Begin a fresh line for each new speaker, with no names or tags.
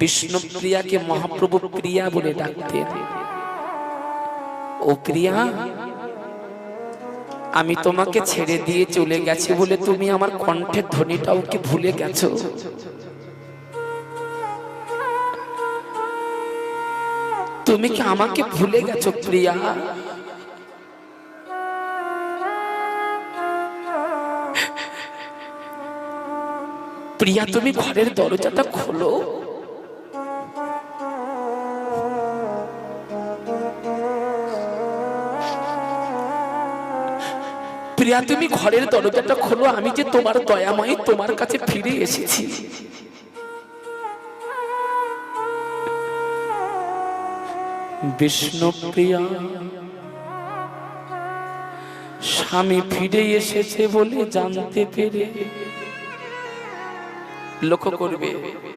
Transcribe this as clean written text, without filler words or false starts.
বিষ্ণুপ্রিয়াকে মহাপ্রভু প্রিয়া বলে ডাকতেন। ও প্রিয়া, আমি তোমাকে ছেড়ে দিয়ে চলে গেছি বলে তুমি আমার কণ্ঠের ধ্বনিটাও কি ভুলে গেছো? তুমি কি আমাকে ভুলে গেছো প্রিয়া? প্রিয়া, তুমি ঘরের দরজাটা খোলো। প্রিয়া, তুমি ঘরের দরজাটা খোলো, আমি যে তোমার দয়াময় তোমার কাছে ফিরে এসেছি। বিষ্ণুপ্রিয়া, স্বামী ফিরে এসেছে বলে জানতে পেরে, লক্ষ্য করবে